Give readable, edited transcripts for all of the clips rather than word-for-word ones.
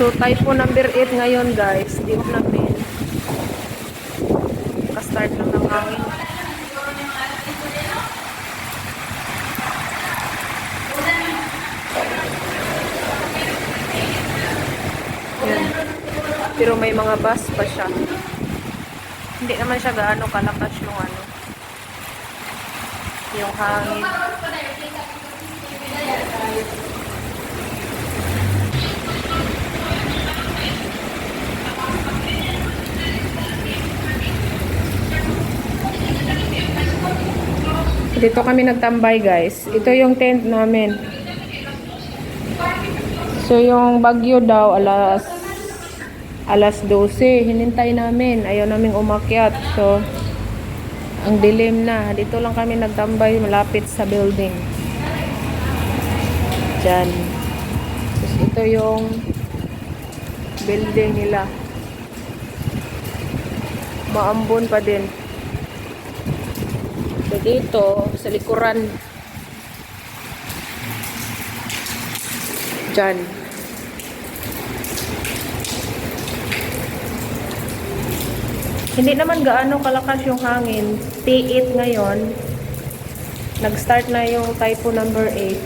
So, typhoon number 8 ngayon guys. Di off namin. Ka-start lang ng hangin. Yan. Pero may mga bus pa siya. Hindi naman siya gaano kalakas yung ano. Yung hangin. Dito kami nagtambay guys. Ito yung tent namin. So yung bagyo daw alas 12. Hinintay namin. Ayaw naming umakyat. So ang dilim na. Dito lang kami nagtambay malapit sa building. Diyan. Tapos ito yung building nila. Maambon pa din. So dito, sa likuran. Diyan. Hindi naman gaano kalakas yung hangin. T8 ngayon. Nag-start na yung typhoon number 8.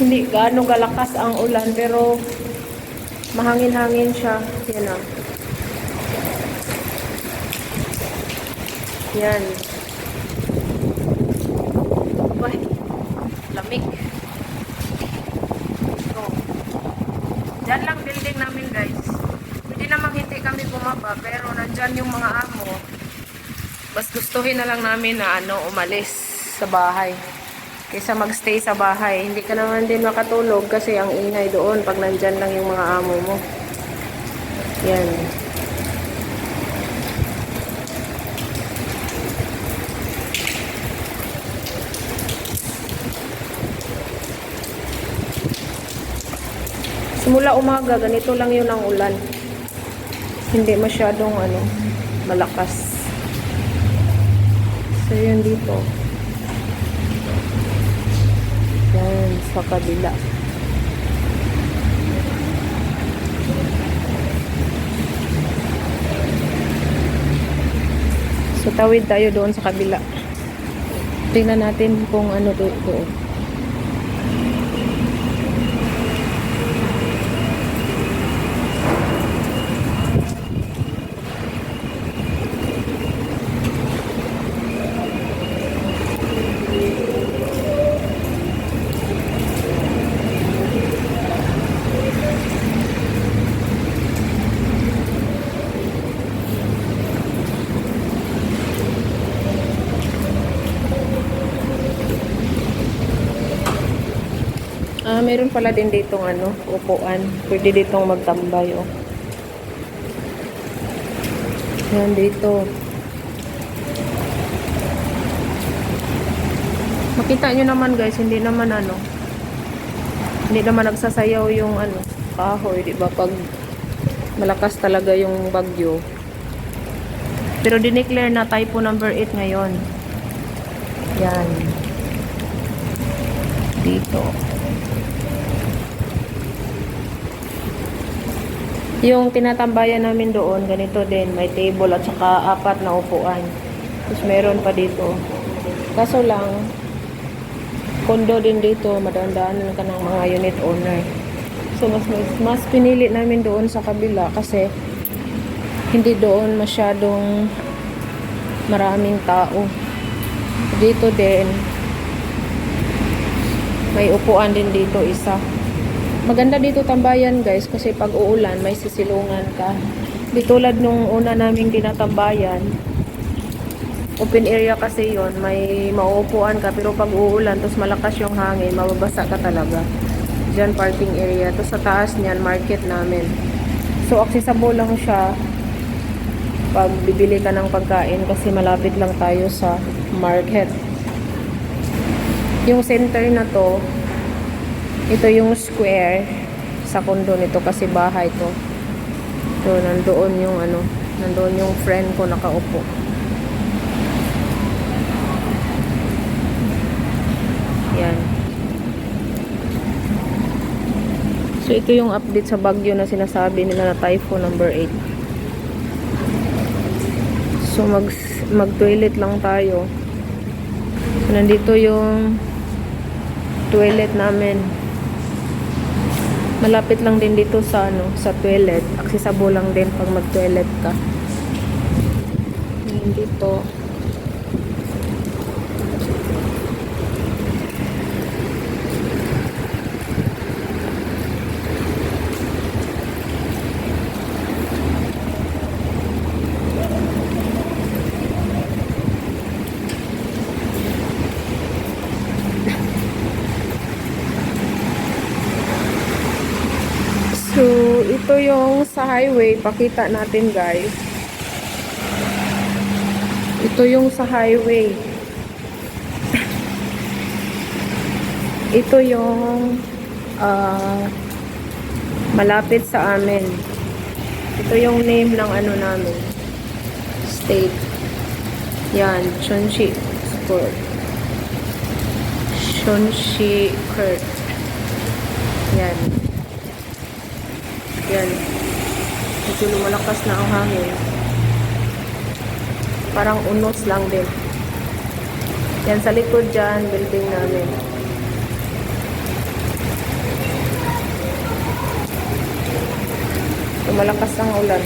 Hindi gaano kalakas ang ulan pero mahangin-hangin siya. Yan o. Yan. Uy, lamig. So, dyan lang building namin guys. Hindi naman hindi kami bumaba pero nandyan yung mga amo. Mas gustuhin na lang namin na umalis sa bahay. Kaysa magstay sa bahay. Hindi ka naman din makatulog kasi ang ingay doon pag nandyan lang yung mga amo mo. Yan. Simula umaga, ganito lang yun ang ulan. Hindi masyadong malakas. So, yun dito. Yan, sa kabila. So, tawid tayo doon sa kabila. Tingnan natin kung ano doon. Meron pala din ditong upuan. Pwede ditong magtambay, oh. Yan dito. Makita nyo naman guys, hindi naman nagsasayaw yung kahoy, di ba? Pag malakas talaga yung bagyo. Pero dineclare na typhoon number 8 ngayon. Yan. Dito. Yung tinatambayan namin doon, ganito din. May table at saka 4 na upuan. Tapos meron pa dito. Kaso lang, kondo din dito. Madaan-daanan ka ng mga unit owner. So, mas pinili namin doon sa kabila kasi hindi doon masyadong maraming tao. Dito din, may upuan din dito isa. Maganda dito tambayan guys kasi pag uulan may sisilungan ka. Di tulad nung una naming tinatambayan, open area kasi yon, may mauupuan ka pero pag uulan tapos malakas yung hangin, mababasa ka talaga. Diyan parking area. Tapos sa taas niyan market namin. So accessible lang siya pag bibili ka ng pagkain kasi malapit lang tayo sa market. Yung center na to, ito yung square sa condo nito kasi bahay to. So, nandoon yung friend ko nakaupo. Yan. So, ito yung update sa bagyo na sinasabi nila na typhoon number 8. So, mag-toilet lang tayo. So, nandito yung toilet namin. Malapit lang din dito sa sa toilet. Accessible lang din pag mag-toilet ka. Ngayon dito. So, ito yung sa highway. Pakita natin, guys. Ito yung sa highway. Ito yung malapit sa amin. Ito yung name ng ano namin. State. Yan. Chonshi Sport. Chonshi Kurt. Yan. Yan. Medyo lumalakas na ang hangin. Parang unos lang din. Yan sa likod dyan, building namin. Lumalakas ang ulan.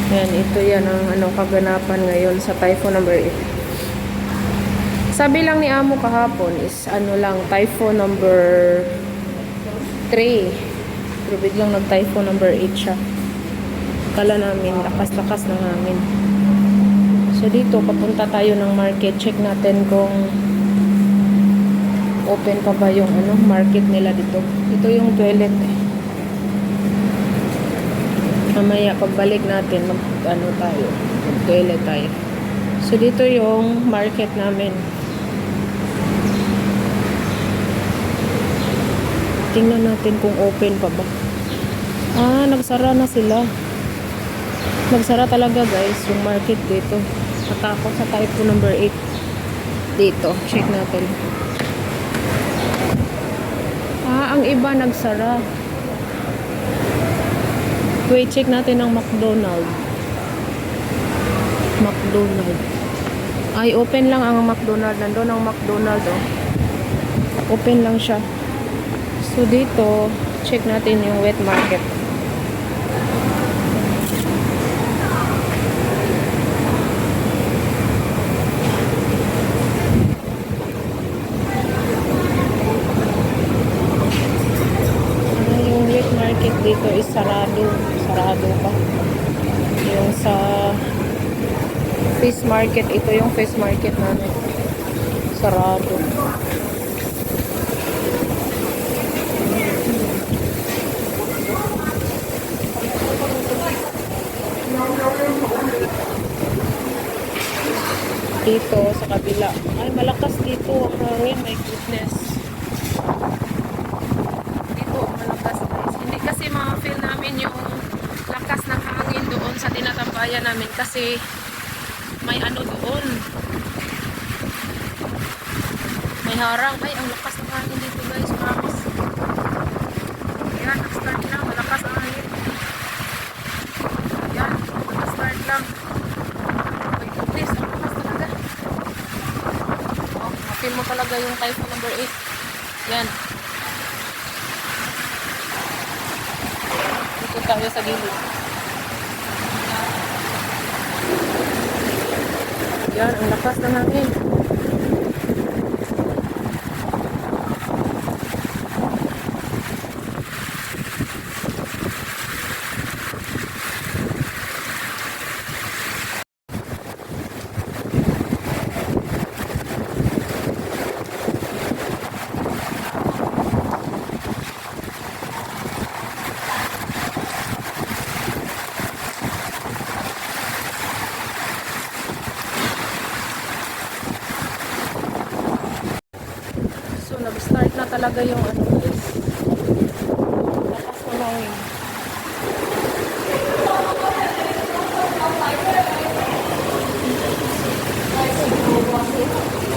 Yan, ito yan ang kaganapan ngayon sa typhoon number 8. Sabi lang ni Amo kahapon is lang, typhoon number 3. Pero biglang nag-typhoon number 8 siya. Kala namin, lakas-lakas ng hangin. So dito, papunta tayo ng market. Check natin kung open pa ba yung market nila dito. Ito yung toilet. Mamaya, pagbalik natin, mag-toilet tayo. So dito yung market namin. Tingnan natin kung open pa ba. Nagsara na sila. Nagsara talaga, guys, yung market dito. Natakot sa typhoon number 8. Dito, check natin. Ang iba nagsara. Wait, check natin ang McDonald's. Ay, open lang ang McDonald's. Nandun ang McDonald's, oh. Open lang siya. So, dito, check natin yung wet market. Yung wet market dito is sarado. Sarado pa. Yung sa fish market, ito yung fish market namin. Sarado. Dito sa kabila. Ay, malakas dito ang hangin. My goodness. Dito ang malakas, guys. Hindi kasi ma-feel namin yung lakas ng hangin doon sa tinatambayan namin kasi may doon. May harang. Ay, ang lakas ng hangin dito, guys. Promise. Ayan, nag-start lang. Malakas ang hangin. Ayan, nag-start lang. My goodness, ang lakas talaga. Oh, ma-feel mo talaga yung typhoon number 8. Yan. Dito tayo sa gilid. Yan, ang lakas ng hangin. Nag-start na talaga yung guys. Lakas na hangin. Guys,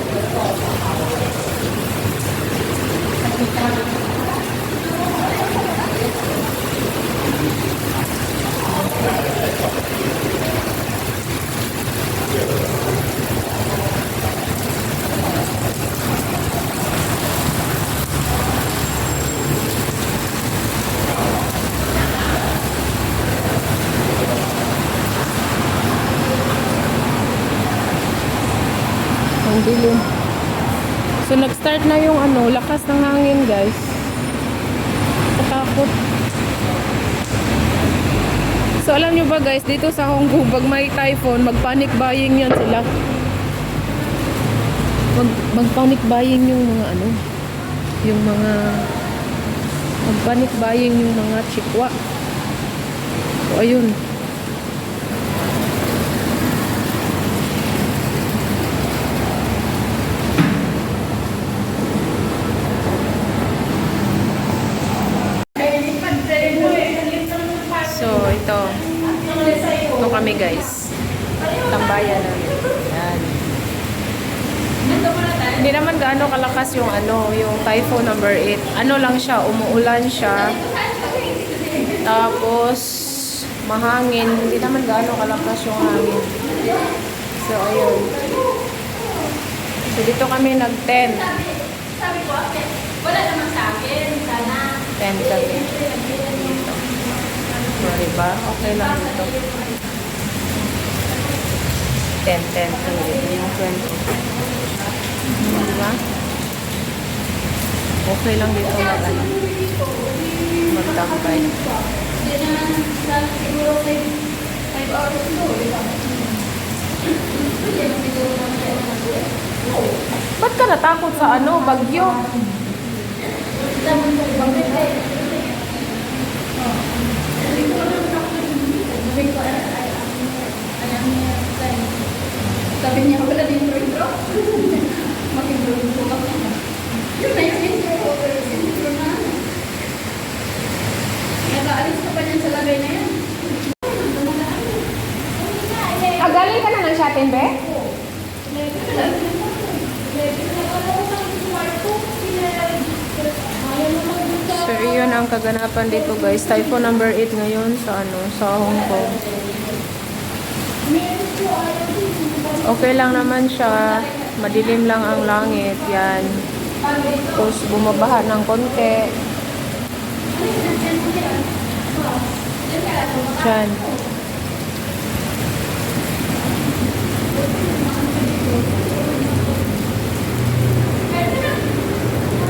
Ang dilim. So, nag-start na yung ano, lakas ng hangin, guys. Katakot. So, alam nyo ba, guys, dito sa Hong Kong, pag may typhoon, mag-panic buying yan sila. Mag-panic buying yung mga ano, yung mga mag-panic buying yung mga chikwa. So, ayun. So, ito. Ito kami, guys. Tambayan namin. Yan. Hindi naman gaano kalakas yung ano, yung typhoon number 8. Ano lang siya, umuulan siya. Tapos, mahangin. Hindi naman gaano kalakas yung hangin. So, ayun. So, dito kami nag-tent. Sabi ko, wala naman sa akin. Sana. Tent kami. So, diba? Okay lang dito. Tent. Dito yung 20. Diba? Okay lang dito mag-ano. Magtambay. Hindi naman siguro 5 hours to. Ba't ka natakot sa ano? Bagyo? Sabi niya, wala din intro. Makintro ka. Yun na yung intro na. Nakaalis ka pa niyan sa lagay na yan. Galing ka na ng shopping, be? So, yun ang kaganapan dito, guys. Typhoon number 8 ngayon sa ano, sa Hong Kong. Okay lang naman siya. Madilim lang ang langit. Yan. Tapos bumabaha ng konti. Diyan.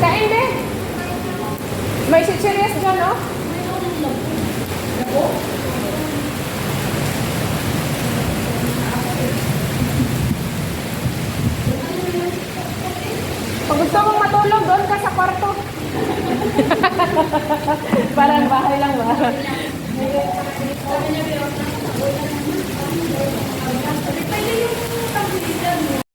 Kain, be? May chichirias dyan, oh? Pag gusto mong matulog, doon ka sa kwarto. Parang bahay lang ba?